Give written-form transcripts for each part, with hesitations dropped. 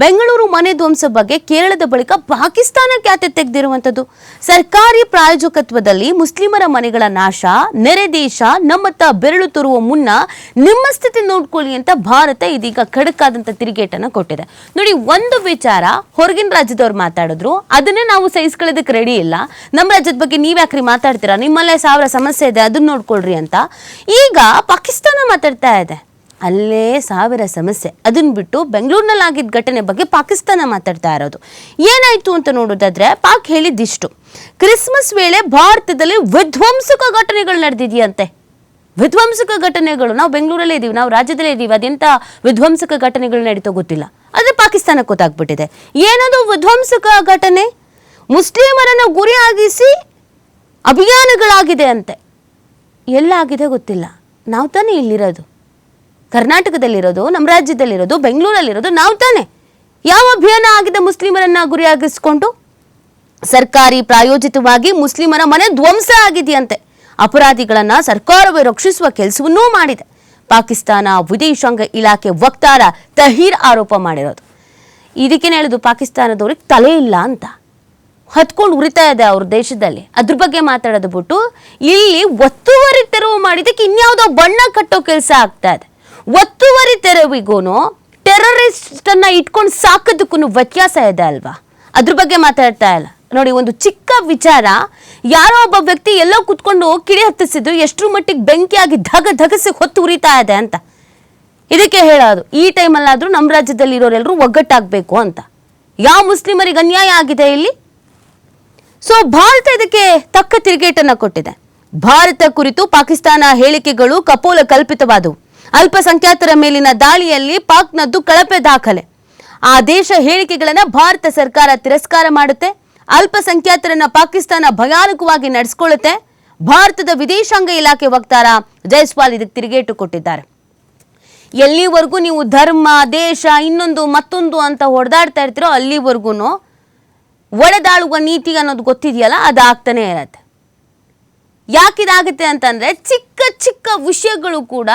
ಬೆಂಗಳೂರು ಮನೆ ಧ್ವಂಸ ಬಗ್ಗೆ ಕೇರಳದ ಬಳಿಕ ಪಾಕಿಸ್ತಾನ ಖ್ಯಾತೆ ತೆಗೆದಿರುವಂತದ್ದು. ಸರ್ಕಾರಿ ಪ್ರಾಯೋಜಕತ್ವದಲ್ಲಿ ಮುಸ್ಲಿಮರ ಮನೆಗಳ ನಾಶ, ನೆರೆ ದೇಶ ನಮ್ಮತ್ತ ಬೆರಳು ತೋರುವ ಮುನ್ನ ನಿಮ್ಮ ಸ್ಥಿತಿ ನೋಡ್ಕೊಳ್ಳಿ ಅಂತ ಭಾರತ ಇದೀಗ ಖಡಕ್ಕಾದಂತ ತಿರುಗೇಟನ್ನು ಕೊಟ್ಟಿದೆ. ನೋಡಿ, ಒಂದು ವಿಚಾರ ಹೊರಗಿನ ರಾಜ್ಯದವ್ರು ಮಾತಾಡಿದ್ರು, ಅದನ್ನೇ ನಾವು ಸಹಿಸ್ಕೊಳ್ಳೋದಕ್ಕೆ ರೆಡಿ ಇಲ್ಲ. ನಮ್ಮ ರಾಜ್ಯದ ಬಗ್ಗೆ ನೀವ್ಯಾಕ್ರಿ ಮಾತಾಡ್ತೀರಾ, ನಿಮ್ಮಲ್ಲೇ 1000 ಸಮಸ್ಯೆ ಇದೆ, ಅದನ್ನ ನೋಡ್ಕೊಳ್ರಿ ಅಂತ. ಈಗ ಪಾಕಿಸ್ತಾನ ಮಾತಾಡ್ತಾ ಇದೆ, ಅಲ್ಲೇ 1000 ಸಮಸ್ಯೆ. ಅದನ್ನ ಬಿಟ್ಟು ಬೆಂಗಳೂರಿನಲ್ಲಿ ಆಗಿದ್ದ ಘಟನೆ ಬಗ್ಗೆ ಪಾಕಿಸ್ತಾನ ಮಾತಾಡ್ತಾ ಇರೋದು. ಏನಾಯ್ತು ಅಂತ ನೋಡೋದಾದ್ರೆ, ಪಾಕ್ ಹೇಳಿದ್ದಿಷ್ಟು: ಕ್ರಿಸ್ಮಸ್ ವೇಳೆ ಭಾರತದಲ್ಲಿ ವಿಧ್ವಂಸಕ ಘಟನೆಗಳು ನಡೆದಿದೆಯಂತೆ. ವಿಧ್ವಂಸಕ ಘಟನೆಗಳು, ನಾವು ಬೆಂಗಳೂರಲ್ಲೇ ಇದೀವಿ, ನಾವು ರಾಜ್ಯದಲ್ಲೇ ಇದೀವಿ, ಅದೆಂತ ವಿಧ್ವಂಸಕ ಘಟನೆಗಳು ನಡೀತೋ ಗೊತ್ತಿಲ್ಲ, ಆದ್ರೆ ಪಾಕಿಸ್ತಾನಕ್ಕೆ ಗೊತ್ತಾಗ್ಬಿಟ್ಟಿದೆ. ಏನದು ವಿಧ್ವಂಸಕ ಘಟನೆ? ಮುಸ್ಲಿಮರನ್ನ ಗುರಿಯಾಗಿಸಿ ಅಭಿಯಾನಗಳಾಗಿದೆ ಅಂತೆ. ಎಲ್ಲಾಗಿದೆ ಗೊತ್ತಿಲ್ಲ, ನಾವು ತಾನೇ ಇಲ್ಲಿರೋದು, ಕರ್ನಾಟಕದಲ್ಲಿರೋದು, ನಮ್ಮ ರಾಜ್ಯದಲ್ಲಿರೋದು, ಬೆಂಗಳೂರಲ್ಲಿರೋದು ನಾವು ತಾನೆ. ಯಾವ ಅಭಿಯಾನ ಆಗಿದೆ ಮುಸ್ಲಿಮರನ್ನ ಗುರಿಯಾಗಿಸ್ಕೊಂಡು? ಸರ್ಕಾರಿ ಪ್ರಾಯೋಜಿತವಾಗಿ ಮುಸ್ಲಿಮರ ಮನೆ ಧ್ವಂಸ ಆಗಿದೆಯಂತೆ. ಅಪರಾಧಿಗಳನ್ನ ಸರ್ಕಾರವೇ ರಕ್ಷಿಸುವ ಕೆಲಸವನ್ನೂ ಮಾಡಿದೆ. ಪಾಕಿಸ್ತಾನ ವಿದೇಶಾಂಗ ಇಲಾಖೆ ವಕ್ತಾರ ತಹೀರ್ ಆರೋಪ ಮಾಡಿರೋದು. ಇದಕ್ಕೇನೆ ಹೇಳುದು, ಪಾಕಿಸ್ತಾನದವ್ರಿಗೆ ತಲೆ ಇಲ್ಲ ಅಂತ, ಹತ್ಕೊಂಡು ಉರಿತಾ ಇದೆ ಅವ್ರ ದೇಶದಲ್ಲಿ. ಅದ್ರ ಬಗ್ಗೆ ಮಾತಾಡೋದು ಬಿಟ್ಟು ಇಲ್ಲಿ ಒತ್ತುವರಿ ತೆರವು ಮಾಡಿದಕ್ಕೆ ಇನ್ಯಾವುದೋ ಬಣ್ಣ ಕಟ್ಟೋ ಕೆಲಸ ಆಗ್ತಾ ಇದೆ. ಒತ್ತುವರಿ ತೆರವಿಗೂ ಟೆರರಿಸ್ಟ್ ಅನ್ನ ಇಟ್ಕೊಂಡು ಸಾಕೋದಕ್ಕೂ ವ್ಯತ್ಯಾಸ ಇದೆ ಅಲ್ವಾ? ಅದ್ರ ಬಗ್ಗೆ ಮಾತಾಡ್ತಾ ಇಲ್ಲ. ನೋಡಿ, ಒಂದು ಚಿಕ್ಕ ವಿಚಾರ, ಯಾರೋ ಒಬ್ಬ ವ್ಯಕ್ತಿ ಎಲ್ಲೋ ಕುತ್ಕೊಂಡು ಕಿಡಿ ಹತ್ತಿಸಿದ್ದು ಎಷ್ಟರ ಮಟ್ಟಿಗೆ ಬೆಂಕಿಯಾಗಿ ಧಗಸಿ ಹೊತ್ತು ಉರಿತಾ ಇದೆ ಅಂತ. ಇದಕ್ಕೆ ಹೇಳೋದು, ಈ ಟೈಮಲ್ಲಾದ್ರೂ ನಮ್ಮ ರಾಜ್ಯದಲ್ಲಿ ಇರೋರೆಲ್ಲರೂ ಒಗ್ಗಟ್ಟಾಗಬೇಕು ಅಂತ. ಯಾವ ಮುಸ್ಲಿಮರಿಗೆ ಅನ್ಯಾಯ ಆಗಿದೆ ಇಲ್ಲಿ? ಸೊ ಭಾರತ ಇದಕ್ಕೆ ತಕ್ಕ ತಿರುಗೇಟನ್ನ ಕೊಟ್ಟಿದೆ. ಭಾರತ ಕುರಿತು ಪಾಕಿಸ್ತಾನ ಹೇಳಿಕೆಗಳು ಕಪೋಲ ಕಲ್ಪಿತವಾದವು. ಅಲ್ಪಸಂಖ್ಯಾತರ ಮೇಲಿನ ದಾಳಿಯಲ್ಲಿ ಪಾಕ್ನದ್ದು ಕಳಪೆ ದಾಖಲೆ. ಆ ದೇಶ ಹೇಳಿಕೆಗಳನ್ನ ಭಾರತ ಸರ್ಕಾರ ತಿರಸ್ಕಾರ ಮಾಡುತ್ತೆ. ಅಲ್ಪಸಂಖ್ಯಾತರನ್ನ ಪಾಕಿಸ್ತಾನ ಭಯಾನಕವಾಗಿ ನಡೆಸ್ಕೊಳ್ಳುತ್ತೆ. ಭಾರತದ ವಿದೇಶಾಂಗ ಇಲಾಖೆ ವಕ್ತಾರ ಜೈಸ್ವಾಲ್ ಇದಕ್ಕೆ ತಿರುಗೇಟು ಕೊಟ್ಟಿದ್ದಾರೆ. ಎಲ್ಲಿವರೆಗೂ ನೀವು ಧರ್ಮ, ದೇಶ, ಇನ್ನೊಂದು ಮತ್ತೊಂದು ಅಂತ ಹೊಡೆದಾಡ್ತಾ ಇರ್ತೀರೋ ಅಲ್ಲಿವರೆಗೂ ಒಡೆದಾಳುವ ನೀತಿ ಅನ್ನೋದು ಗೊತ್ತಿದೆಯಲ್ಲ, ಅದಾಗ್ತಾನೆ ಇರತ್ತೆ. ಯಾಕಿದಾಗುತ್ತೆ ಅಂತಂದ್ರೆ, ಚಿಕ್ಕ ಚಿಕ್ಕ ವಿಷಯಗಳು ಕೂಡ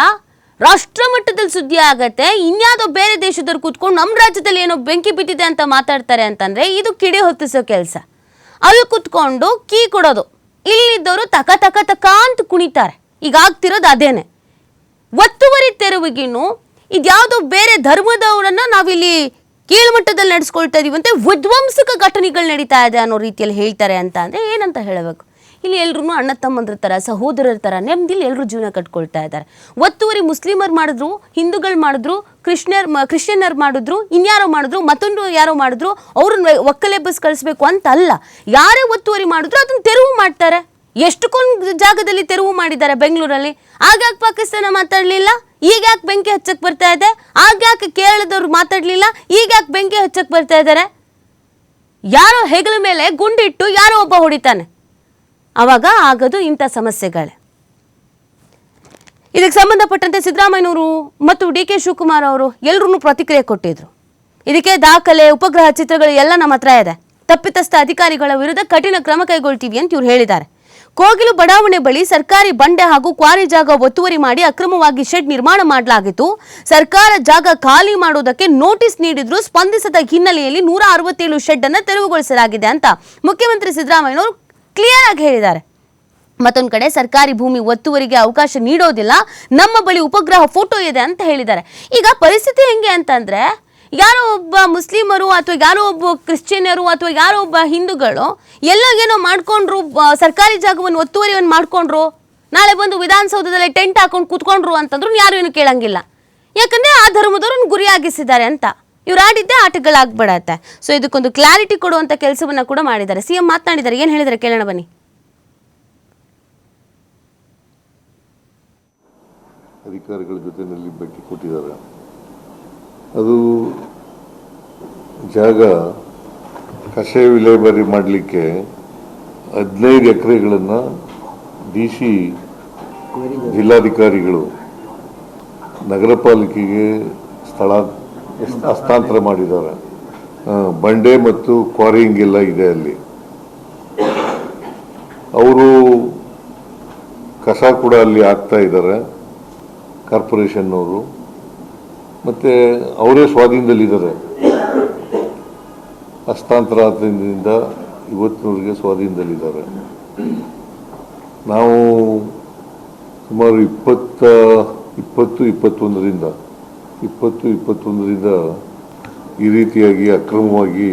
ರಾಷ್ಟ್ರ ಮಟ್ಟದಲ್ಲಿ ಸುದ್ದಿ ಆಗತ್ತೆ. ಇನ್ಯಾವುದೋ ಬೇರೆ ದೇಶದವ್ರು ಕೂತ್ಕೊಂಡು ನಮ್ಮ ರಾಜ್ಯದಲ್ಲಿ ಏನೋ ಬೆಂಕಿ ಬಿದ್ದಿದೆ ಅಂತ ಮಾತಾಡ್ತಾರೆ ಅಂತಂದ್ರೆ ಇದು ಕಿಡಿ ಹೊತ್ತಿಸೋ ಕೆಲಸ. ಅಲ್ಲಿ ಕೂತ್ಕೊಂಡು ಕೀ ಕೊಡೋದು, ಇಲ್ಲಿದ್ದವರು ತಕ ತಕ ತಕ ಅಂತ ಕುಣಿತಾರೆ. ಈಗ ಆಗ್ತಿರೋದು ಅದೇನೆ. ಒತ್ತುವರಿ ತೆರವಿಗಿನ್ನು ಇದ್ಯಾವುದೋ ಬೇರೆ ಧರ್ಮದವರನ್ನ ನಾವಿಲ್ಲಿ ಕೀಳ್ಮಟ್ಟದಲ್ಲಿ ನಡೆಸ್ಕೊಳ್ತಾ ಇದೀವಿ ಅಂತ ವಿಧ್ವಂಸಕ ಘಟನೆಗಳು ನಡೀತಾ ಇದೆ ಅನ್ನೋ ರೀತಿಯಲ್ಲಿ ಹೇಳ್ತಾರೆ ಅಂತ ಅಂದ್ರೆ ಏನಂತ ಹೇಳಬೇಕು? ಇಲ್ಲಿ ಎಲ್ರೂ ಅಣ್ಣ ತಮ್ಮಂದ್ರ ಥರ, ಸಹೋದರರ ಥರ ನೆಮ್ಮದಿಲಿ ಎಲ್ಲರೂ ಜೀವನ ಕಟ್ಕೊಳ್ತಾ ಇದ್ದಾರೆ. ಒತ್ತುವರಿ ಮುಸ್ಲಿಮರು ಮಾಡಿದ್ರು, ಹಿಂದೂಗಳು ಮಾಡಿದ್ರು, ಕ್ರಿಶ್ಚಿಯನ್ನರು ಮಾಡಿದ್ರು, ಇನ್ಯಾರೋ ಮಾಡಿದ್ರು, ಮತ್ತೊಂದು ಯಾರೋ ಮಾಡಿದ್ರು, ಅವ್ರನ್ನ ಒಕ್ಕಲೆ ಬಸ್ ಕಳಿಸ್ಬೇಕು ಅಂತ ಅಲ್ಲ. ಯಾರೇ ಒತ್ತುವರಿ ಮಾಡಿದ್ರು ಅದನ್ನ ತೆರವು ಮಾಡ್ತಾರೆ. ಎಷ್ಟಕ್ಕೊಂದು ಜಾಗದಲ್ಲಿ ತೆರವು ಮಾಡಿದ್ದಾರೆ ಬೆಂಗಳೂರಲ್ಲಿ. ಆಗ್ಯಾಕೆ ಪಾಕಿಸ್ತಾನ ಮಾತಾಡಲಿಲ್ಲ? ಈಗ ಯಾಕೆ ಬೆಂಕಿ ಹಚ್ಚಕ್ಕೆ ಬರ್ತಾ ಇದೆ? ಆಗ್ಯಾಕೆ ಕೇರಳದವ್ರು ಮಾತಾಡಲಿಲ್ಲ? ಈಗ ಯಾಕೆ ಬೆಂಕಿ ಹಚ್ಚಕ್ಕೆ ಬರ್ತಾ ಇದ್ದಾರೆ? ಯಾರೋ ಹೆಗಲ ಮೇಲೆ ಗುಂಡಿಟ್ಟು ಯಾರೋ ಒಬ್ಬ ಹೊಡಿತಾನೆ, ಅವಾಗ ಆಗೋದು ಇಂಥ ಸಮಸ್ಯೆಗಳೇ. ಇದಕ್ಕೆ ಸಂಬಂಧಪಟ್ಟಂತೆ ಸಿದ್ದರಾಮಯ್ಯನವರು ಮತ್ತು ಡಿ.ಕೆ. ಶಿವಕುಮಾರ್ ಅವರು ಎಲ್ಲರೂ ಪ್ರತಿಕ್ರಿಯೆ ಕೊಟ್ಟಿದ್ರು. ಇದಕ್ಕೆ ದಾಖಲೆ, ಉಪಗ್ರಹ ಚಿತ್ರಗಳು ಎಲ್ಲ ನಮ್ಮ ಹತ್ರ ಇದೆ. ತಪ್ಪಿತಸ್ಥ ಅಧಿಕಾರಿಗಳ ವಿರುದ್ಧ ಕಠಿಣ ಕ್ರಮ ಕೈಗೊಳ್ತೀವಿ ಅಂತ ಇವ್ರು ಹೇಳಿದ್ದಾರೆ. ಕೋಗಿಲು ಬಡಾವಣೆ ಬಳಿ ಸರ್ಕಾರಿ ಬಂಡೆ ಹಾಗೂ ಕ್ವಾರಿ ಜಾಗ ಒತ್ತುವರಿ ಮಾಡಿ ಅಕ್ರಮವಾಗಿ ಶೆಡ್ ನಿರ್ಮಾಣ ಮಾಡಲಾಗಿತ್ತು. ಸರ್ಕಾರ ಜಾಗ ಖಾಲಿ ಮಾಡುವುದಕ್ಕೆ ನೋಟಿಸ್ ನೀಡಿದ್ರು, ಸ್ಪಂದಿಸದ ಹಿನ್ನೆಲೆಯಲ್ಲಿ 167 ಶೆಡ್ ಅನ್ನು ತೆರವುಗೊಳಿಸಲಾಗಿದೆ ಅಂತ ಮುಖ್ಯಮಂತ್ರಿ ಸಿದ್ದರಾಮಯ್ಯನವರು ಕ್ಲಿಯರ್ ಆಗಿ ಹೇಳಿದ್ದಾರೆ. ಮತ್ತೊಂದು ಕಡೆ ಸರ್ಕಾರಿ ಭೂಮಿ ಒತ್ತುವರಿಗೆ ಅವಕಾಶ ನೀಡೋದಿಲ್ಲ, ನಮ್ಮ ಬಳಿ ಉಪಗ್ರಹ ಫೋಟೋ ಇದೆ ಅಂತ ಹೇಳಿದ್ದಾರೆ. ಈಗ ಪರಿಸ್ಥಿತಿ ಹೆಂಗೆ ಅಂತಂದ್ರೆ, ಯಾರೋ ಒಬ್ಬ ಮುಸ್ಲಿಮರು ಅಥವಾ ಯಾರೋ ಒಬ್ಬ ಕ್ರಿಶ್ಚಿಯನ್ನರು ಅಥವಾ ಯಾರೋ ಒಬ್ಬ ಹಿಂದೂಗಳು ಎಲ್ಲ ಏನೋ ಮಾಡ್ಕೊಂಡ್ರು, ಸರ್ಕಾರಿ ಜಾಗವನ್ನು ಒತ್ತುವರಿಯನ್ನು ಮಾಡ್ಕೊಂಡ್ರು, ನಾಳೆ ಬಂದು ವಿಧಾನಸೌಧದಲ್ಲಿ ಟೆಂಟ್ ಹಾಕೊಂಡು ಕೂತ್ಕೊಂಡ್ರು ಅಂತಂದ್ರು ಯಾರು ಏನು ಕೇಳಂಗಿಲ್ಲ. ಯಾಕಂದ್ರೆ ಆ ಧರ್ಮದವ್ರನ್ನ ಗುರಿಯಾಗಿಸಿದ್ದಾರೆ ಅಂತ. ಇವ್ರು ಆಡಿದ್ದೆ ಆಟಗಳಾಗ್ಬಿಡತ್ತೆ. ಸೊ ಇದಕ್ಕೊಂದು ಕ್ಲಾರಿಟಿ ಕೊಡುವಂತ ಕೆಲಸವನ್ನ ಕೂಡ ಮಾಡಿದ್ದಾರೆ. ಸಿಎಂ ಮಾತನಾಡಿದ್ದಾರೆ, ಏನ್ ಹೇಳಿದ್ದಾರೆ ಕೇಳೋಣ ಬನ್ನಿ. ಅಧಿಕಾರಿಗಳ ಜೊತೆನಲ್ಲಿ ಭೇಟಿ ಕೊಟ್ಟಿದ್ದಾರೆ. ಅದು ಜಾಗ ಕಷಾಯ ವಿಲೇವಾರಿ ಮಾಡಲಿಕ್ಕೆ 15 ಎಕರೆಗಳನ್ನು DC ಜಿಲ್ಲಾಧಿಕಾರಿಗಳು ನಗರ ಪಾಲಿಕೆಗೆ ಹಸ್ತಾಂತರ ಮಾಡಿದ್ದಾರೆ. ಬಂಡೆ ಮತ್ತು ಕ್ವಾರಿಂಗ್ ಎಲ್ಲ ಇದೆ ಅಲ್ಲಿ. ಅವರು ಕಸ ಕೂಡ ಅಲ್ಲಿ ಹಾಕ್ತಾ ಇದ್ದಾರೆ ಕಾರ್ಪೊರೇಷನ್ ಅವರು. ಮತ್ತು ಅವರೇ ಸ್ವಾಧೀನದಲ್ಲಿದ್ದಾರೆ. ಹಸ್ತಾಂತರ ಆದ್ರಿಂದ ಇವತ್ತಿನವರೆಗೆ ಸ್ವಾಧೀನದಲ್ಲಿದ್ದಾರೆ. ನಾವು ಸುಮಾರು 21ರಿಂದ ಈ ರೀತಿಯಾಗಿ ಅಕ್ರಮವಾಗಿ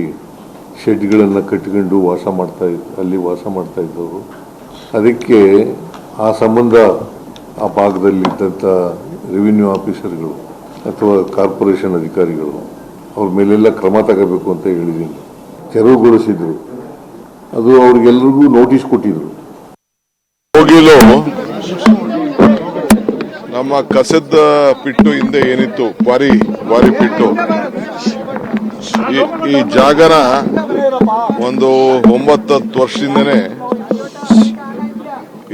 ಶೆಡ್ಗಳನ್ನು ಕಟ್ಟಿಕೊಂಡು ಅಲ್ಲಿ ವಾಸ ಮಾಡ್ತಾ ಇದ್ದವರು. ಅದಕ್ಕೆ ಆ ಸಂಬಂಧ ಆ ಭಾಗದಲ್ಲಿದ್ದಂಥ ರೆವಿನ್ಯೂ ಆಫೀಸರ್ಗಳು ಅಥವಾ ಕಾರ್ಪೊರೇಷನ್ ಅಧಿಕಾರಿಗಳು ಅವ್ರ ಮೇಲೆಲ್ಲ ಕ್ರಮ ತಗೋಬೇಕು ಅಂತ ಹೇಳಿದ್ದೀನಿ. ತೆರವುಗೊಳಿಸಿದ್ರು. ಅದು ಅವ್ರಿಗೆಲ್ಲರಿಗೂ ನೋಟಿಸ್ ಕೊಟ್ಟಿದ್ರು. ಹೋಗಿಲು ನಮ್ಮ ಕಸದ ಪಿಟ್ಟು ಹಿಂದೆ ಏನಿತ್ತು ಕ್ವಾರಿ ಪಿಟ್ಟು, ಈ ಜಾಗನ ಒಂದು 9-10 ವರ್ಷದಿಂದನೇ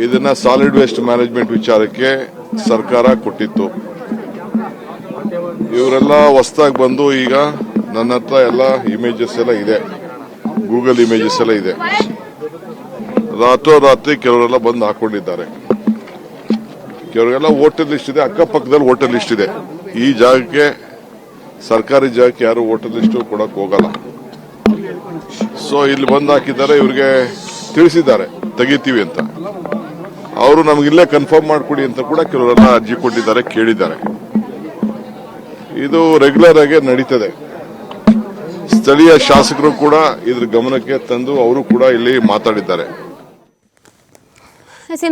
ಇದನ್ನ ಸಾಲಿಡ್ ವೇಸ್ಟ್ ಮ್ಯಾನೇಜ್ಮೆಂಟ್ ವಿಚಾರಕ್ಕೆ ಸರ್ಕಾರ ಕೊಟ್ಟಿತ್ತು. ಇವರೆಲ್ಲ ಹೊಸದಾಗಿ ಬಂದು ಈಗ ನನ್ನ ಹತ್ರ ಎಲ್ಲ ಇಮೇಜಸ್ ಎಲ್ಲ ಇದೆ, ಗೂಗಲ್ ಇಮೇಜಸ್ ಎಲ್ಲ ಇದೆ. ರಾತ್ರಿ ಕೆಲವರೆಲ್ಲ ಬಂದು ಹಾಕೊಂಡಿದ್ದಾರೆ. ಕೆಲವರೆಲ್ಲ ವೋಟರ್ ಲಿಸ್ಟ್ ಇದೆ, ಅಕ್ಕಪಕ್ಕದಲ್ಲಿ ವೋಟರ್ ಲಿಸ್ಟ್ ಇದೆ. ಈ ಜಾಗಕ್ಕೆ ಸರ್ಕಾರಿ ಜಾಗಕ್ಕೆ ಯಾರು ವೋಟರ್ ಲಿಸ್ಟ್ ಕೊಡಕ್ ಹೋಗಲ್ಲ. ಸೊ ಇಲ್ಲಿ ಬಂದು ಹಾಕಿದ್ದಾರೆ, ಇವ್ರಿಗೆ ತಿಳಿಸಿದ್ದಾರೆ ತೆಗಿತೀವಿ ಅಂತ. ಅವರು ನಮಗಿಲ್ಲೇ ಕನ್ಫರ್ಮ್ ಮಾಡ್ಕೊಡಿ ಅಂತ ಕೂಡ ಕೆಲವರೆಲ್ಲ ಅರ್ಜಿ ಕೊಟ್ಟಿದ್ದಾರೆ, ಕೇಳಿದ್ದಾರೆ. ಇದು ರೆಗ್ಯುಲರ್ ಆಗಿ ನಡೀತದೆ. ಸ್ಥಳೀಯ ಶಾಸಕರು ಕೂಡ ಇದ್ರ ಗಮನಕ್ಕೆ ತಂದು ಅವರು ಕೂಡ ಇಲ್ಲಿ ಮಾತಾಡಿದ್ದಾರೆ.